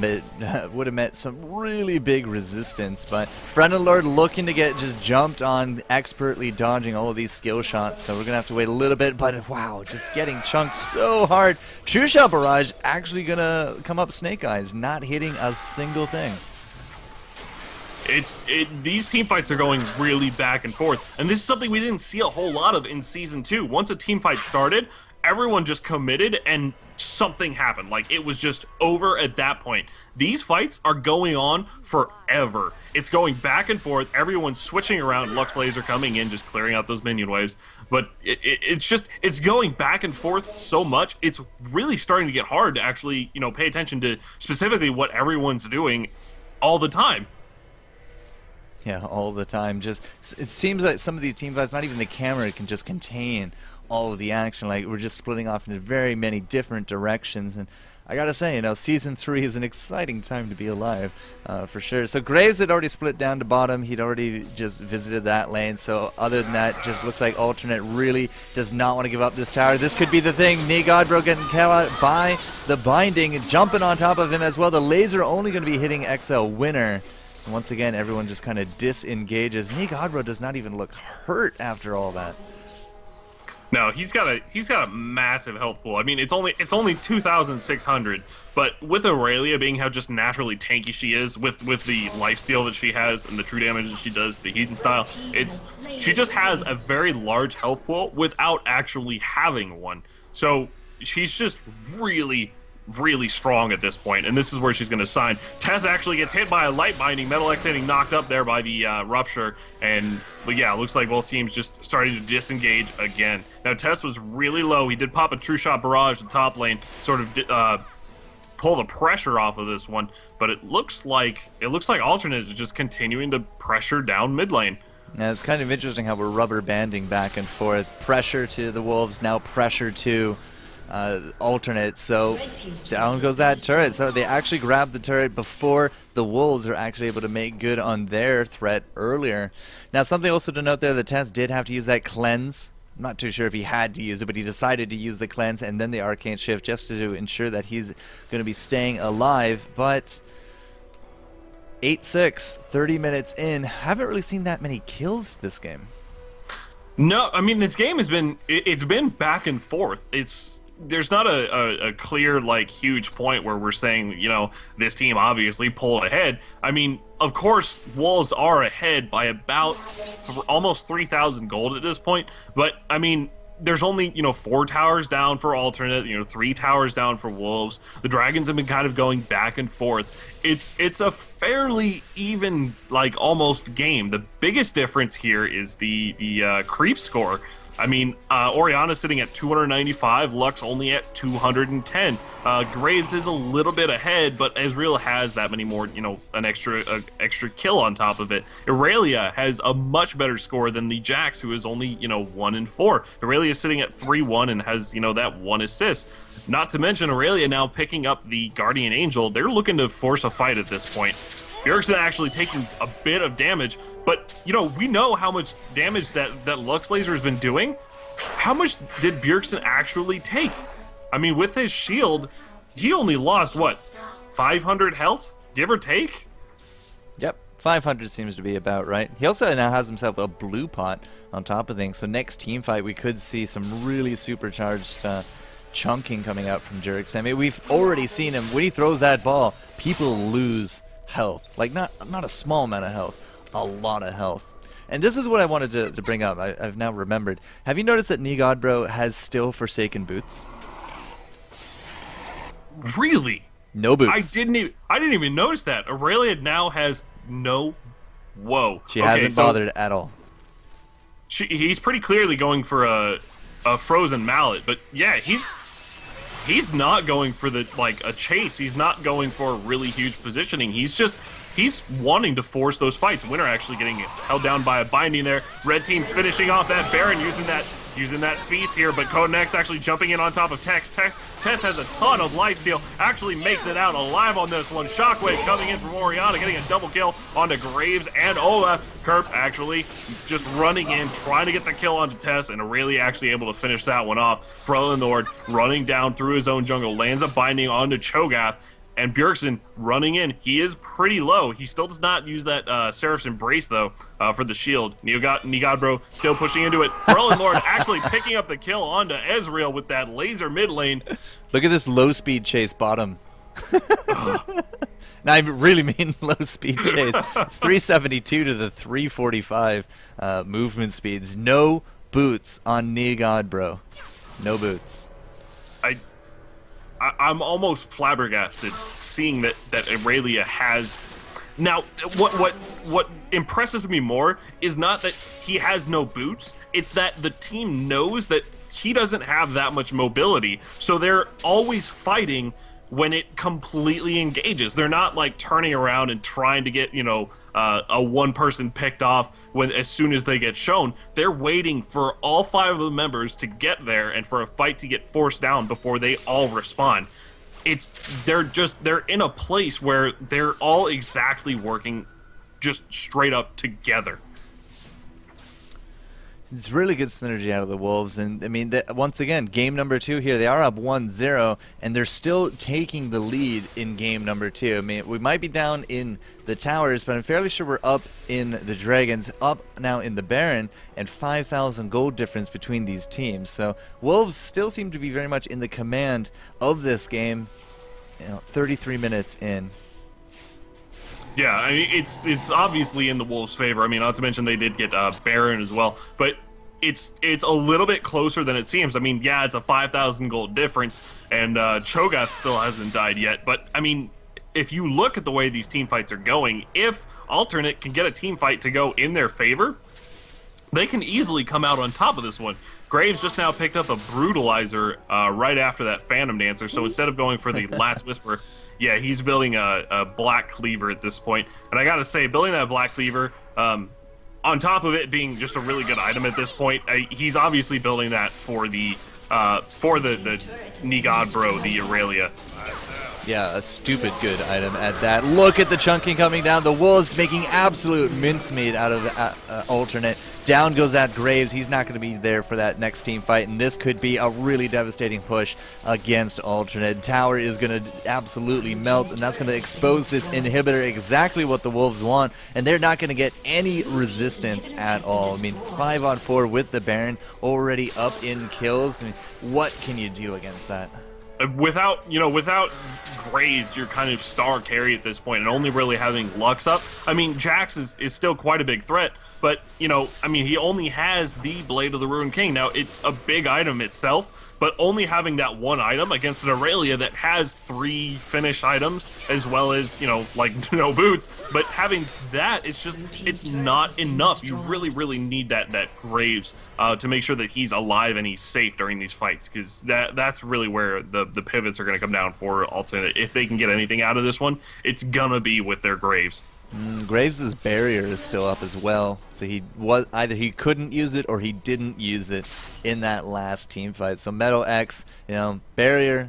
met some really big resistance. But Lord looking to get just jumped on, expertly dodging all of these skill shots. So we're gonna have to wait a little bit. But wow, just getting chunked so hard. True Shot Barrage actually gonna come up Snake Eyes, not hitting a single thing. These team fights are going really back and forth, and this is something we didn't see a whole lot of in Season 2. Once a team fight started, everyone just committed and something happened. Like, it was just over at that point. These fights are going on forever. It's going back and forth. Everyone's switching around. Lux Laser coming in, just clearing out those minion waves. But it's going back and forth so much. It's really starting to get hard to actually, pay attention to specifically what everyone's doing all the time. Yeah, all the time. Just, it seems like some of these team fights, not even the camera can just contain all of the action. Like, we're just splitting off into very many different directions, and I gotta say, Season 3 is an exciting time to be alive, for sure. So Graves had already split down to bottom. He'd already just visited that lane, so other than that, just looks like Alternate really does not want to give up this tower. This could be the thing. Nigodbro getting caught out by the binding, jumping on top of him as well. The laser only going to be hitting XL Winner. And once again, everyone just kind of disengages. Nigodbro does not even look hurt after all that. No, he's got a massive health pool. I mean, it's only 2,600, but with Aurelia being how just naturally tanky she is, with the lifesteal that she has and the true damage that she does, the Heathen style, she just has a very large health pool without actually having one. So she's just really strong at this point, and this is where she's going to sign. Tess actually gets hit by a light binding, Metal X getting knocked up there by the rupture, but yeah, it looks like both teams just starting to disengage again. Now Tess was really low. He did pop a True Shot Barrage the top lane, sort of pull the pressure off of this one, but it looks like Alternate is just continuing to pressure down mid lane. Yeah, it's kind of interesting how we're rubber banding back and forth. Pressure to the Wolves, now pressure to Alternate, so down goes that turret. So they actually grabbed the turret before the Wolves are actually able to make good on their threat earlier. Now, something also to note there, the Tess did have to use that cleanse. I'm not too sure if he had to use it, but he decided to use the cleanse and then the Arcane Shift just to ensure that he's going to be staying alive. But 8-6, 30 minutes in, haven't really seen that many kills this game. No, I mean, this game has been, it's been back and forth. There's not a clear, like, huge point where we're saying, this team obviously pulled ahead. I mean, of course, Wolves are ahead by about almost 3,000 gold at this point. But, I mean, there's only, 4 towers down for Alternate, 3 towers down for Wolves. The Dragons have been kind of going back and forth. It's a fairly even, like, almost game. The biggest difference here is the creep score. I mean, Orianna's sitting at 295, Lux only at 210. Graves is a little bit ahead, but Ezreal has that many more, an extra kill on top of it. Aurelia has a much better score than the Jax, who is only, 1-4. Aurelia is sitting at 3-1 and has, that 1 assist. Not to mention Aurelia now picking up the Guardian Angel. They're looking to force a fight at this point. Bjergsen actually taking a bit of damage, but, we know how much damage that Lux Laser has been doing. How much did Bjergsen actually take? I mean, with his shield, he only lost, what, 500 health, give or take? Yep, 500 seems to be about right. He also now has himself a blue pot on top of things, so next team fight we could see some really supercharged chunking coming out from Bjergsen. I mean, we've already seen him. When he throws that ball, people lose health. Like, not a small amount of health, a lot of health. And this is what I wanted to bring up. I've now remembered. Have you noticed that Nigodbro has still Forsaken Boots? Really? No boots. I didn't even notice that. Aurelia now has no. Whoa. She hasn't bothered at all. He's pretty clearly going for a frozen mallet, but yeah, he's not going for a chase. He's not going for really huge positioning. He's wanting to force those fights. Winner actually getting held down by a binding there. Red team finishing off that Baron using that feast here, but Codenex actually jumping in on top of Tex. Tess has a ton of lifesteal, actually makes it out alive on this one. Shockwave coming in from Orianna, getting a double kill onto Graves and Olaf. Kerp actually just running in, trying to get the kill onto Tess, and really actually able to finish that one off. Freljord running down through his own jungle, lands a binding onto Cho'Gath, and Bjergsen running in. He is pretty low. He still does not use that Seraph's Embrace, though, for the shield. Nigadbro still pushing into it. Freljord actually picking up the kill onto Ezreal with that laser mid lane. Look at this low-speed chase bottom. Now, I really mean low-speed chase. It's 372 to the 345 movement speeds. No boots on Nigadbro. No boots. I'm almost flabbergasted seeing that Aurelia has. Now, what impresses me more is not that he has no boots. It's that the team knows that he doesn't have that much mobility, so they're always fighting when it completely engages. They're not like turning around and trying to get, a one person picked off as soon as they get shown. They're waiting for all 5 of the members to get there and for a fight to get forced down before they all respond. They're in a place where they're all exactly working just straight up together. It's really good synergy out of the Wolves, and I mean, once again, game number 2 here, they are up 1-0, and they're still taking the lead in game number 2. I mean, we might be down in the towers, but I'm fairly sure we're up in the Dragons, up now in the Baron, and 5,000 gold difference between these teams. So Wolves still seem to be very much in the command of this game, 33 minutes in. Yeah, I mean, it's obviously in the Wolves' favor. I mean, not to mention they did get Baron as well, but it's a little bit closer than it seems. I mean, yeah, it's a 5,000 gold difference, and Cho'Gath still hasn't died yet. But I mean, if you look at the way these team fights are going, if Alternate can get a team fight to go in their favor, they can easily come out on top of this one. Graves just now picked up a Brutalizer right after that Phantom Dancer, so instead of going for the Last Whisper, yeah, he's building a Black Cleaver at this point. And I gotta say, building that Black Cleaver, on top of it being just a really good item at this point, he's obviously building that for the Nigadbro, the Aurelia. Yeah, a stupid good item at that. Look at the chunking coming down. The Wolves making absolute mincemeat out of Alternate. Down goes that Graves. He's not going to be there for that next team fight, and this could be a really devastating push against Alternate. Tower is going to absolutely melt, and that's going to expose this inhibitor, exactly what the Wolves want, and they're not going to get any resistance at all. I mean, 5-on-4 with the Baron, already up in kills. I mean, what can you do against that? Without Graves, your kind of star carry at this point, and only really having Lux up. I mean, Jax is still quite a big threat, but, I mean, he only has the Blade of the Ruined King. Now, it's a big item itself, but only having that one item against an Aurelia that has 3 finished items, as well as, like, no boots, but having that, it's not enough. You really, really need that Graves to make sure that he's alive and he's safe during these fights, because that's really where the pivots are going to come down for Alternate. If they can get anything out of this one, it's gonna be with their Graves. Graves' barrier is still up as well, so either he couldn't use it or he didn't use it in that last team fight. So Metal X, barrier,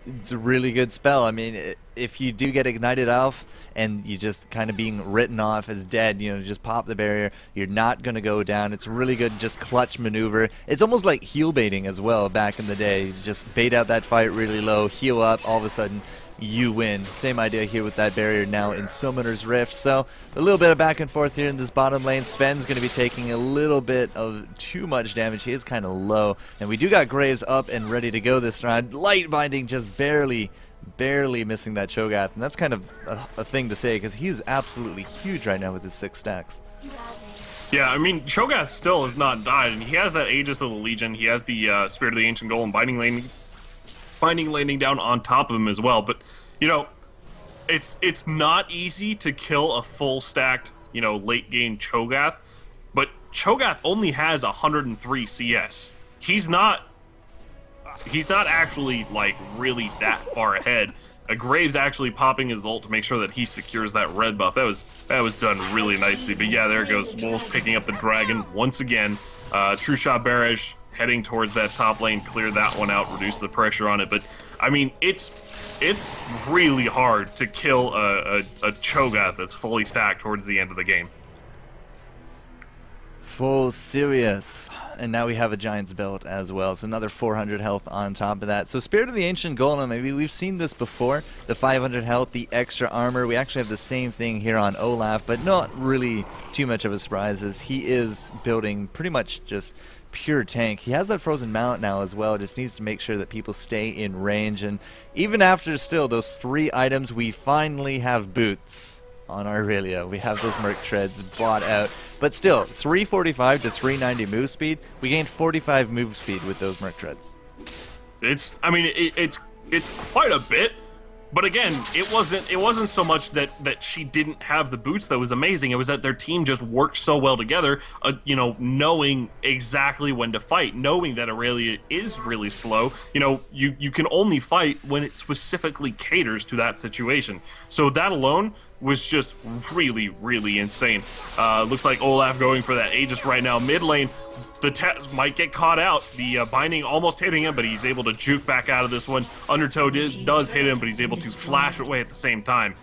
it's a really good spell. I mean, if you do get ignited off and you just kind of being written off as dead, just pop the barrier, you're not going to go down. It's a really good just clutch maneuver. It's almost like heal baiting as well back in the day. Just bait out that fight really low, heal up, all of a sudden you win. Same idea here with that barrier now in Summoner's Rift. So a little bit of back and forth here in this bottom lane. Sven's going to be taking a little bit of too much damage. He is kind of low. And we do got Graves up and ready to go this round. Light Binding just barely missing that Cho'Gath. And that's kind of a thing to say, because he's absolutely huge right now with his 6 stacks. Yeah, I mean, Cho'Gath still has not died, and he has that Aegis of the Legion. He has the Spirit of the Ancient Golem Binding landing down on top of him as well. But You know, it's not easy to kill a full stacked, late game Cho'Gath, but Cho'Gath only has 103 CS. He's not actually like really that far ahead. Graves actually popping his ult to make sure that he secures that red buff. That was done really nicely. But yeah, there goes Wolf picking up the dragon once again. True Shot Barrage heading towards that top lane, clear that one out, reduce the pressure on it. But I mean, it's really hard to kill a Cho'Gath that's fully stacked towards the end of the game. Full serious. And now we have a Giant's Belt as well, so another 400 health on top of that. So Spirit of the Ancient Golem, maybe we've seen this before, the 500 health, the extra armor. We actually have the same thing here on Olaf, but not really too much of a surprise, as he is building pretty much just pure tank. He has that Frozen Mount now as well, just needs to make sure that people stay in range. And even after still those 3 items, we finally have boots on Aurelia. We have those Merc Treads bought out, but still 345 to 390 move speed. We gained 45 move speed with those Merc Treads. It's quite a bit, but again, it wasn't so much that she didn't have the boots that was amazing. It was that their team just worked so well together, knowing exactly when to fight, knowing that Aurelia is really slow. You can only fight when it specifically caters to that situation. So that alone was just really, really insane. Looks like Olaf going for that Aegis right now. Mid lane, the Tez might get caught out. The binding almost hitting him, but he's able to juke back out of this one. Undertow does hit him, but he's able to flash away at the same time.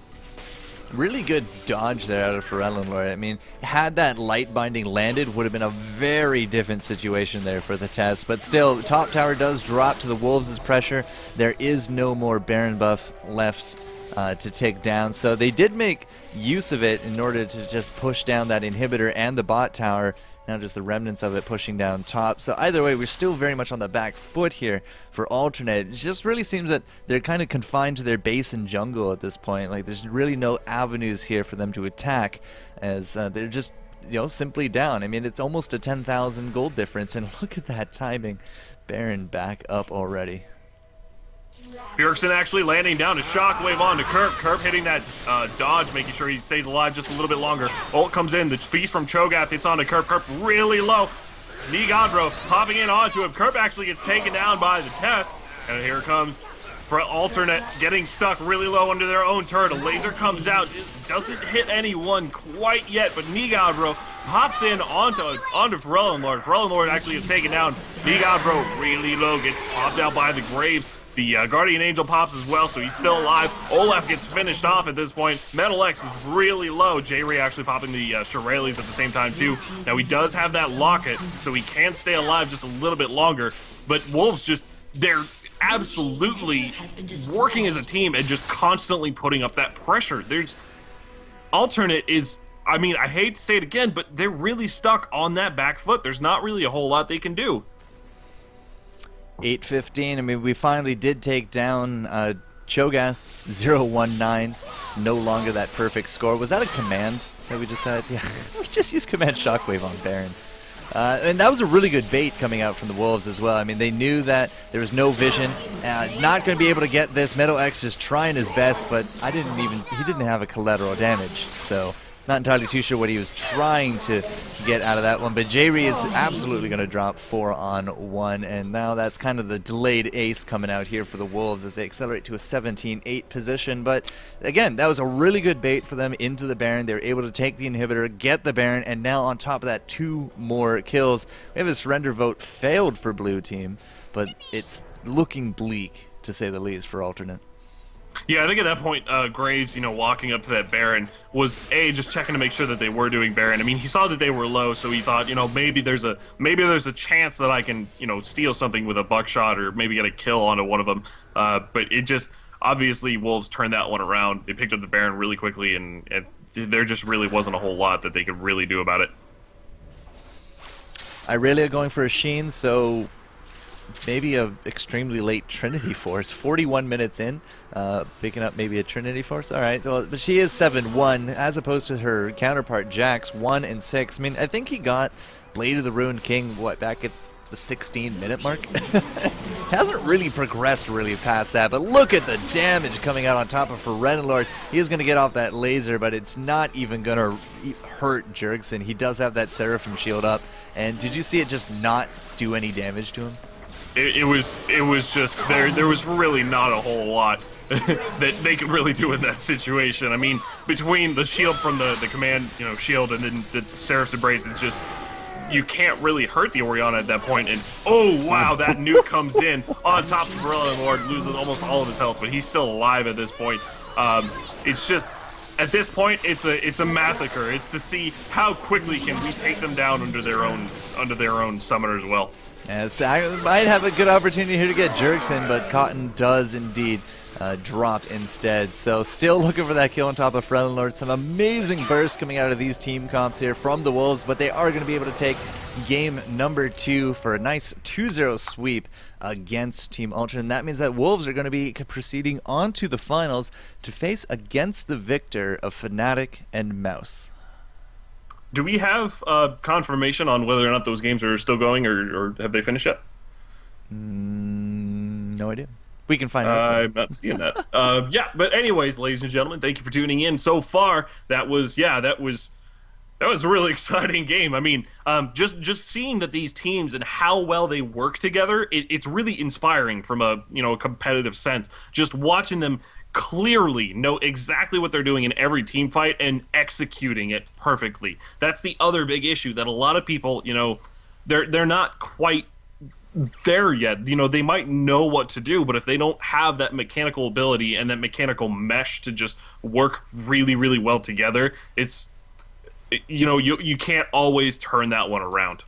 Really good dodge there out of Forellenlord. I mean, had that light binding landed, would have been a very different situation there for the Tez. But still, top tower does drop to the Wolves' pressure. There is no more Baron buff left to take down, so they did make use of it in order to just push down that inhibitor and the bot tower. Now just the remnants of it pushing down top. So either way, we're still very much on the back foot here for Alternate. It just really seems that they're kind of confined to their base and jungle at this point. Like, there's really no avenues here for them to attack, as they're just simply down. I mean, it's almost a 10,000 gold difference, and look at that timing. Baron back up already. Bjergsen actually landing down a shockwave onto Kerp. Kerp hitting that dodge, making sure he stays alive just a little bit longer. Ult comes in, the feast from Cho'Gath hits onto Kerp. Kerp really low. Nigadro popping in onto him. Kerp actually gets taken down by the Test. And here comes for Alternate, getting stuck really low under their own turret. A laser comes out, doesn't hit anyone quite yet, but Nigadro pops in onto Forellenlord. Forellenlord actually gets taken down. Nigadro really low, gets popped out by the Graves. The Guardian Angel pops as well, so he's still alive. Olaf gets finished off at this point. Metal X is really low. J-Ray actually popping the Shirelles at the same time too. Now he does have that locket, so he can stay alive just a little bit longer. But Wolves they're absolutely working as a team and just constantly putting up that pressure. Alternate is, I mean, I hate to say it again, but they're really stuck on that back foot. There's not really a whole lot they can do. 8:15. I mean, we finally did take down Cho'Gath 019. No longer that perfect score. Was that a command that we just had? Yeah, we just used command Shockwave on Baron. And that was a really good bait coming out from the Wolves as well. I mean, they knew that there was no vision. Not going to be able to get this. Metal X is trying his best, but he didn't have a collateral damage. So not entirely too sure what he was trying to get out of that one, but J-Ree is absolutely going to drop 4-on-1, and now that's kind of the delayed ace coming out here for the Wolves as they accelerate to a 17-8 position. But again, that was a really good bait for them into the Baron. They were able to take the inhibitor, get the Baron, and now on top of that, 2 more kills. We have a surrender vote failed for blue team, but it's looking bleak, to say the least, for Alternate. Yeah, I think at that point, Graves, walking up to that Baron was just checking to make sure that they were doing Baron. I mean, he saw that they were low, so he thought, maybe there's a chance that I can, steal something with a buckshot or maybe get a kill onto one of them. But it just, obviously, Wolves turned that one around. They picked up the Baron really quickly, and there just really wasn't a whole lot that they could really do about it. Irelia going for a Sheen, so maybe a extremely late Trinity Force, 41 minutes in, picking up maybe a Trinity Force. All right, so, but she is 7-1 as opposed to her counterpart Jax 1 and 6. I mean, I think he got Blade of the Ruined King back at the 16-minute mark. Hasn't really progressed really past that, but look at the damage coming out on top of Ferelnlord. He is going to get off that laser, but it's not even going to hurt Jerkson. He does have that Seraphim shield up, and did you see it just not do any damage to him? It was just there was really not a whole lot that they could really do in that situation. I mean, between the shield from the command, shield, and then the Seraph's Embrace, it's just, you can't really hurt the Orianna at that point. And oh wow, that nuke comes in on top of Ferelnlord, loses almost all of his health, but he's still alive at this point. It's just, at this point, it's a massacre. It's to see how quickly can we take them down under their own summoner as well. Yes, I might have a good opportunity here to get Jerkson, but Cotton does indeed drop instead. So still looking for that kill on top of Ferelnlord. Some amazing bursts coming out of these team comps here from the Wolves, but they are going to be able to take game number 2 for a nice 2-0 sweep against Team Ultra. And that means that Wolves are going to be proceeding on to the finals to face against the victor of Fnatic and Mouse. Do we have confirmation on whether or not those games are still going, or have they finished yet? No idea. We can find out. I'm not seeing that. Yeah, but anyways, ladies and gentlemen, thank you for tuning in. So far, that was a really exciting game. I mean, just seeing that these teams and how well they work together, it's really inspiring from a competitive sense. Just watching them clearly know exactly what they're doing in every team fight and executing it perfectly. That's the other big issue, that a lot of people, they're not quite there yet. They might know what to do, but if they don't have that mechanical ability and that mechanical mesh to just work really, really well together, you can't always turn that one around.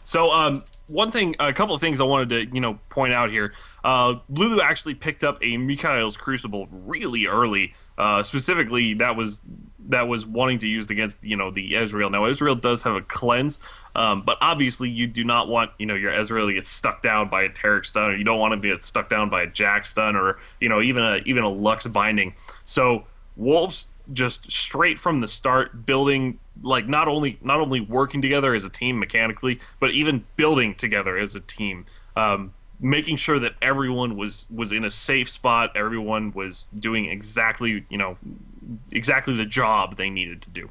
So a couple of things I wanted to point out here. Lulu actually picked up a Mikhail's Crucible really early. Specifically, that was wanting to use against the Ezreal. Now Ezreal does have a cleanse, but obviously you do not want your Ezreal to get stuck down by a Taric stun, or you don't want to get stuck down by a Jack stun, or even a Lux binding. So Wolves just straight from the start building, like not only working together as a team mechanically, but even building together as a team, making sure that everyone was in a safe spot, everyone was doing exactly the job they needed to do.